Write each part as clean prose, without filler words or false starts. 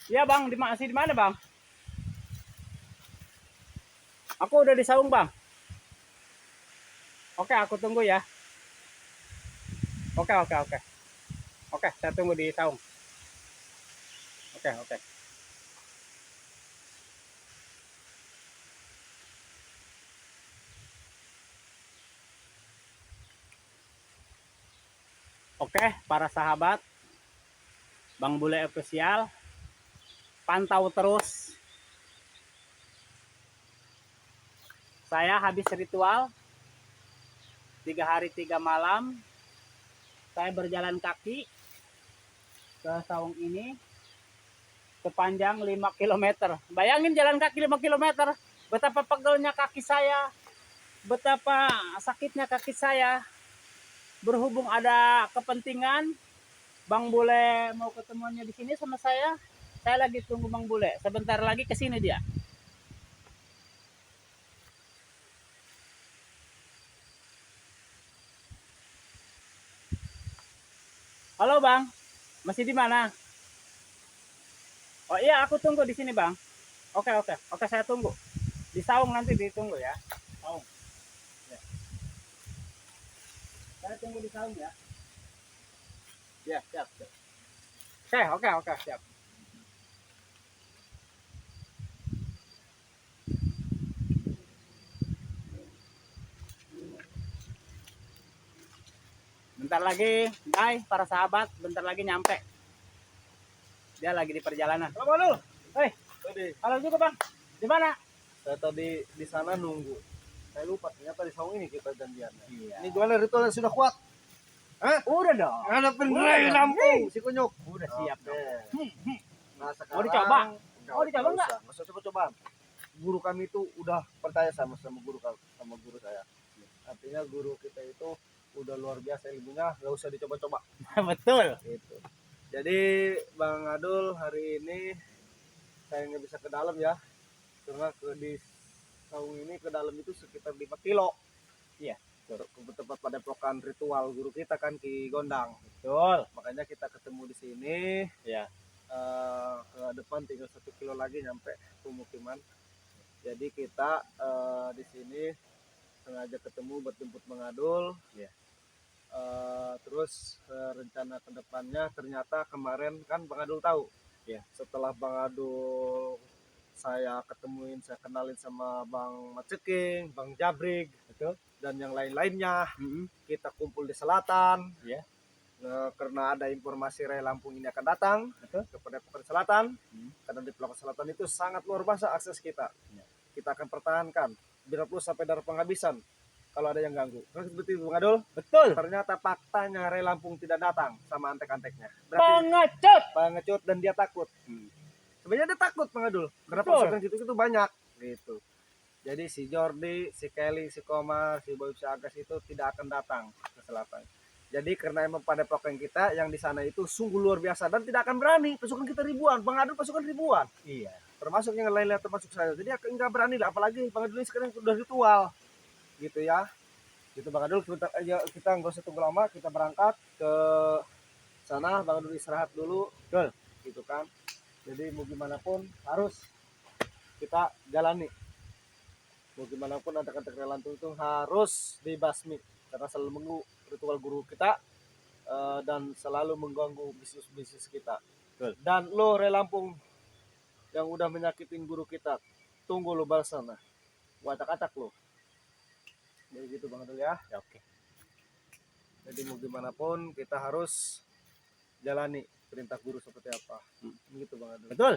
Iya bang, masih di mana bang? Aku udah di Saung bang. Oke, aku tunggu ya. Oke, oke, oke. Oke, saya tunggu di Saung. Oke, oke. Oke, para sahabat, Bang Bule Official, pantau terus. Saya habis ritual 3 hari 3 malam. Saya berjalan kaki ke Saung ini sepanjang 5 kilometer. Bayangin jalan kaki 5 kilometer. Betapa pegelnya kaki saya, betapa sakitnya kaki saya. Berhubung ada kepentingan, Bang Bule mau ketemuannya di sini sama saya. Saya lagi tunggu Bang Bule. Sebentar lagi ke sini dia. Halo Bang, masih di mana? Oh iya, aku tunggu di sini Bang. Oke, oke, oke, saya tunggu. Di Saung nanti ditunggu ya. Saung. Ya. Saya tunggu di Saung ya. Ya, siap, siap. Oke, oke, oke, siap. Bentar lagi, guys, para sahabat, bentar lagi nyampe. Dia lagi di perjalanan. Halo, halo. Hei, halo juga bang. Di mana? Saya tadi di sana nunggu. Saya lupa ternyata di Saung ini kita janjiannya. Iya. Ini gimana ritualnya sudah kuat? Hah? Udah dong. Ada penderai Lampung, si kunyuk. Udah siap dong. Nah sekarang Mau dicoba? Mau dicoba nggak? Nggak usah coba-coba. Guru kami itu udah percaya sama guru saya. Artinya guru kita itu udah luar biasa ilmunya, nggak usah dicoba-coba. Betul. Gitu. Jadi Bang Adul hari ini saya nggak bisa ke dalam ya, karena di Saung ini ke dalam itu sekitar 5 kilo. Iya. Ke tempat pada pelokan ritual guru kita kan Ki Gondang. Betul. Makanya kita ketemu di sini. Iya. Ke depan tinggal 1 kilo lagi nyampe pemukiman. Jadi kita di sini sengaja ketemu buat jemput Bang Adul. Iya. Terus rencana kedepannya ternyata kemarin kan Bang Adul tahu. Iya. Setelah Bang Adul saya ketemuin, saya kenalin sama Bang Maceking, Bang Jabrig, Betul. dan yang lain-lainnya. Kita kumpul di selatan. Iya. Karena ada informasi Rai Lampung ini akan datang. Betul. Kepada Pekan Selatan. Karena di Pekan Selatan itu sangat luar biasa akses kita. Iya. Kita akan pertahankan bila perlu sampai darah penghabisan kalau ada yang ganggu. Seperti itu Bang Adul. Betul. Ternyata faktanya Rai Lampung tidak datang sama antek-anteknya. Pengecut. Pengecut dan dia takut. Sebenarnya dia takut Bang Adul. Karena pasukan gitu banyak gitu. Jadi si Jordi, si Kelly, si Komar, si Boy, si Agas itu tidak akan datang ke selatan. Jadi karena emang pada pasukan kita yang di sana itu sungguh luar biasa dan tidak akan berani. Pasukan kita ribuan, Bang Adul pasukan ribuan. Iya. Termasuk yang lain-lain termasuk saya. Jadi nggak berani lah, apalagi Bang Adul ini sekarang sudah ritual, gitu ya. Gitu Bang Adul, kita nggak usah tunggu lama, kita berangkat ke sana. Bang Adul istirahat dulu, Betul. gitu kan. Jadi mau gimana pun harus kita jalani. Mau gimana pun antek-antek Rai Lampung itu harus dibasmi karena selalu mengganggu ritual guru kita dan selalu mengganggu bisnis kita. Betul. Dan lo Rai Lampung yang udah menyakitin guru kita, tunggu lo balasan nah. Acak-acak lo. Jadi gitu Bang Adul ya. Ya, oke. Jadi mau gimana pun kita harus jalani perintah guru seperti apa. Gitu Bang Adul. Betul.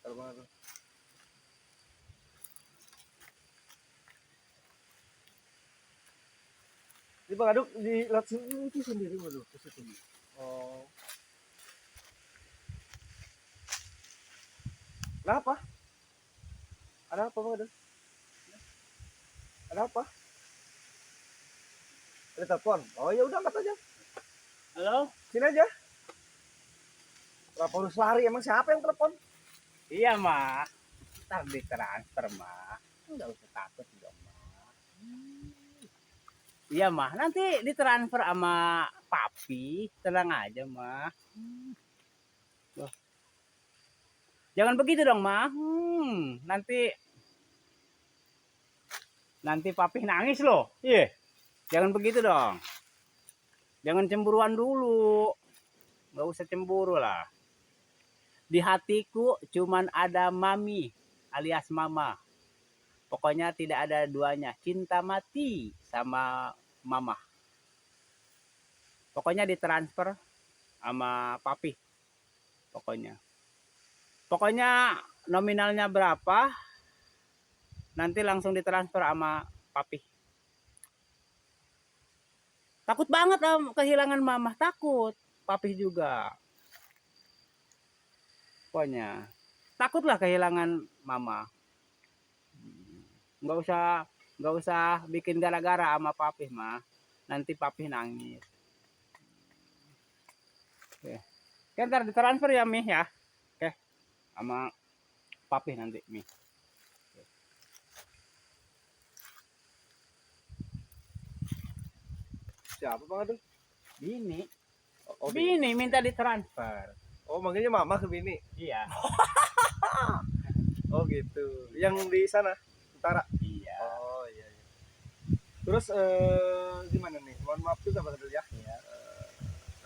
Kalau Bang Adul. Di Bang Adul di lihat sini itu sendiri Bang Adul. Oh. Kenapa? Ada apa Bang Adul? Ada apa? Ada telepon. Oh ya udah angkat aja. Halo. Sini aja. Kenapa harus lari? Emang siapa yang telepon? Iya mah. Ntar ditransfer mah. Enggak usah takut dong mah. Iya mah. Nanti ditransfer sama papi. Tenang aja mah. Loh. Jangan begitu dong, Ma. Nanti papi nangis loh. Iya. Jangan begitu dong. Jangan cemburuan dulu. Nggak usah cemburu lah. Di hatiku cuman ada Mami alias Mama. Pokoknya tidak ada duanya. Cinta mati sama Mama. Pokoknya ditransfer sama papi. Pokoknya nominalnya berapa, nanti langsung ditransfer sama papi. Takut banget lah kehilangan mama, takut. Papi juga. Pokoknya takutlah kehilangan mama. Nggak usah bikin gara-gara sama papi mah. Nanti papi nangis. Oke. Oke, ntar ditransfer ya Mi ya. Oke. Sama papi nanti Mi. Siapa Bang Adul? Bini. Oh, Bini minta ditransfer. Oh, manggilnya mama ke bini. Iya. Oh gitu. Yang di sana utara. Iya. Oh iya. Terus gimana nih? Mohon maaf juga Bang Adul ya. Iya.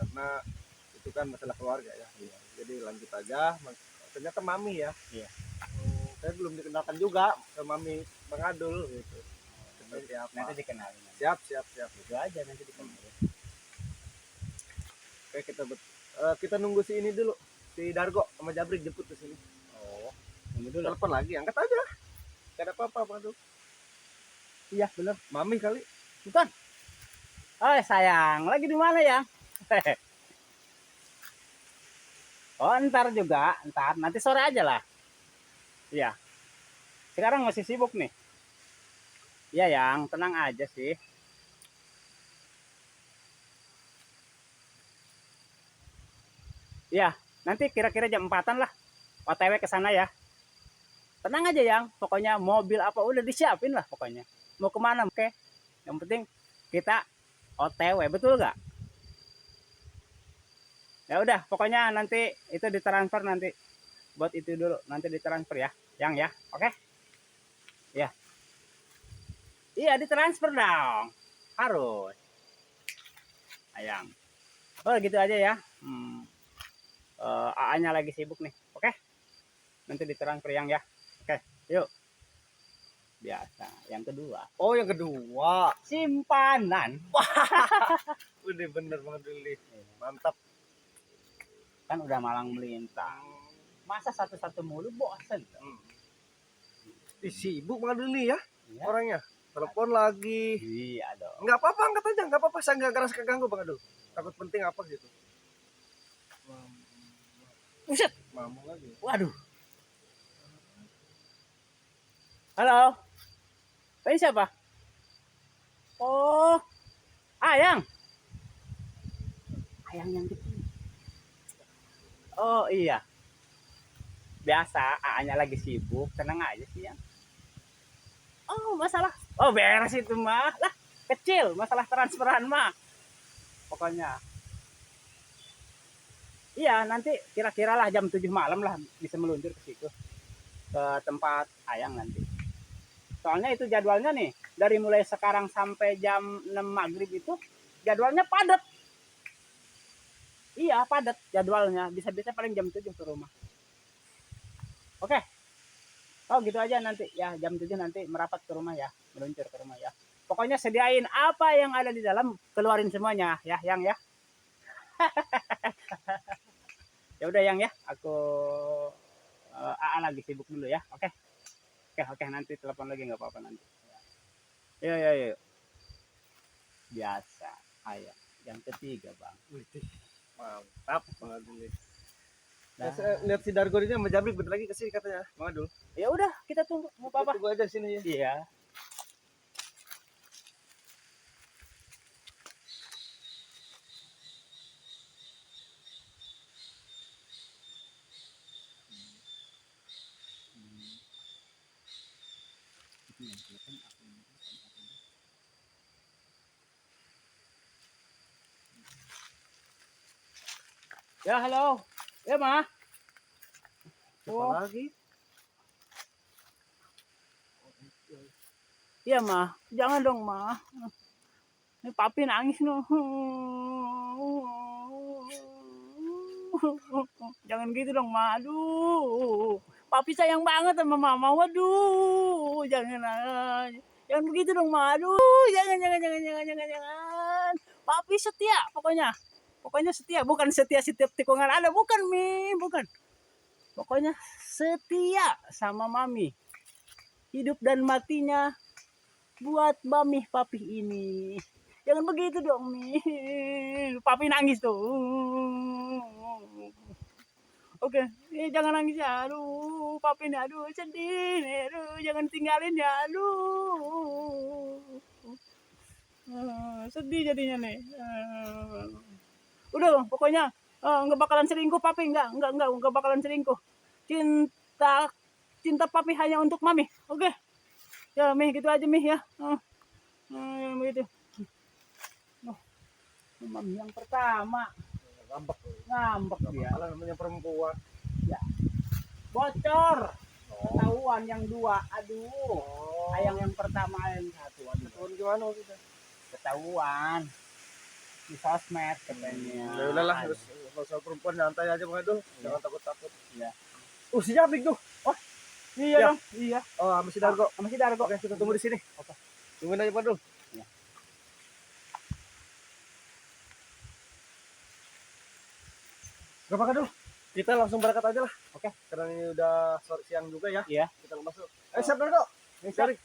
Karena itu kan masalah keluarga ya. Iya. Jadi lanjut aja. Ternyata mami ya. Iya. Saya belum dikenalkan juga ke mami Bang Adul gitu. Seperti apa? Nanti dikenalin. Siap. Itu aja nanti dikenalin. Oke, kita nunggu si ini dulu. Si Dargo sama Jabrik jemput ke sini. Oh, tunggu dulu. Telepon lagi, angkat aja. Gak ada apa-apa Bang Adul. Iya, bener. Mami kali. Bukan. Oh, sayang, lagi di mana ya? Oh, ntar nanti sore aja lah. Iya. Sekarang masih sibuk nih. Iya, yang tenang aja sih. Iya, nanti kira-kira jam 4-an lah. OTW ke sana ya. Tenang aja yang, pokoknya mobil apa udah disiapin lah pokoknya. Mau kemana, oke? Yang penting kita OTW, betul gak? Ya udah, pokoknya nanti itu ditransfer nanti. Buat itu dulu, nanti ditransfer ya, yang ya, oke? Ya. Iya, ditransfer dong. Harus. Ayang. Oh, gitu aja ya. AA-nya lagi sibuk nih, oke? Nanti ditransfer yang ya. Oke, yuk. Biasa. Yang kedua. Oh, yang kedua. Simpanan. Udah bener Bang Adul nih. Mantap. Kan udah malang melintang. Masa satu-satu mulu bosen. Sibuk Bang Adul nih ya. Iya. Orangnya. Telepon lagi. Iya dong. Nggak apa-apa, angkat aja. Nggak apa-apa, saya nggak keras keganggu Bang Adul. Takut penting apa gitu. Buset. Mamu lagi. Waduh. Halo. Ini siapa? Oh. Ayang. Ayang yang kecil. Oh iya. Biasa, AA-nya lagi sibuk. Tenang aja sih ya. Oh, masalah. Oh, beres itu mah. Lah, kecil. Masalah transferan mah. Pokoknya. Iya, nanti kira-kira lah jam 7 malam lah bisa meluncur ke situ. Ke tempat Ayang nanti. Soalnya itu jadwalnya nih, dari mulai sekarang sampai jam 6 maghrib itu jadwalnya padat. Iya, padat jadwalnya. Bisa-bisa paling jam 7 ke rumah. Oke. Oh, gitu aja nanti ya, jam 7 nanti merapat ke rumah ya, meluncur ke rumah ya. Pokoknya sediain apa yang ada di dalam, keluarin semuanya ya, Yang ya. Ya udah Yang ya, aku AA lagi sibuk dulu ya. Oke. Oke, nanti telepon lagi nggak apa-apa nanti. Yuk. Biasa. Ayo, yang ketiga bang. Mantap Bang Adul. Nah, lihat si Dargo ini sama Jabrik bentar lagi kesini katanya Bang Adul. Ya udah, kita tunggu. Mau apa? Tunggu aja di sini ya. Iya. Ya halo. Ya Ma. Apa Oh, lagi? iya mah, jangan dong mah. Ini papi nangis no. Jangan gitu dong mah. Aduh, papi sayang banget sama mama. Waduh, jangan jangan begitu dong mah. Aduh, jangan. Papi setia pokoknya. Pokoknya setia, bukan setia setiap tikungan ada, bukan Mi, bukan. Pokoknya setia sama mami. Hidup dan matinya buat mami papi ini. Jangan begitu dong Mi. Papi nangis tuh. Oke, jangan nangis ya. Aduh, papi nih, aduh sedih nih. Aduh, jangan tinggalin ya. Aduh. Sedih jadinya nih. Udah, pokoknya nggak bakalan selingkuh papi, nggak bakalan selingkuh. Cinta cinta papi hanya untuk mami. Oke. Ya, Mi, gitu aja Mi ya. Begitu. Mami yang pertama Ngambek. ngambek dia. Kalau namanya perempuan. Ya. Bocor. Ketahuan yang dua. Aduh. Ayang yang pertama, ayang satu. Aduh. Ketahuan gimana kita? Ketahuan di sosmed katanya. Ya udahlah, terus kalau soal perempuan santai aja Bang Adul. Jangan takut-takut. Iya. Si Jabrik tuh. Iya Ya. dong. Iya. Oh, sama si Dargo. Sama si Dargo. Oke, kita tunggu di sini. Oke. Tungguin aja Bang Adul. Iya. Gak apa-apa dulu. Kita langsung berangkat aja lah. Oke. Karena ini udah siang juga ya. Iya. Kita masuk. Siap Dargo. Siap. Cari.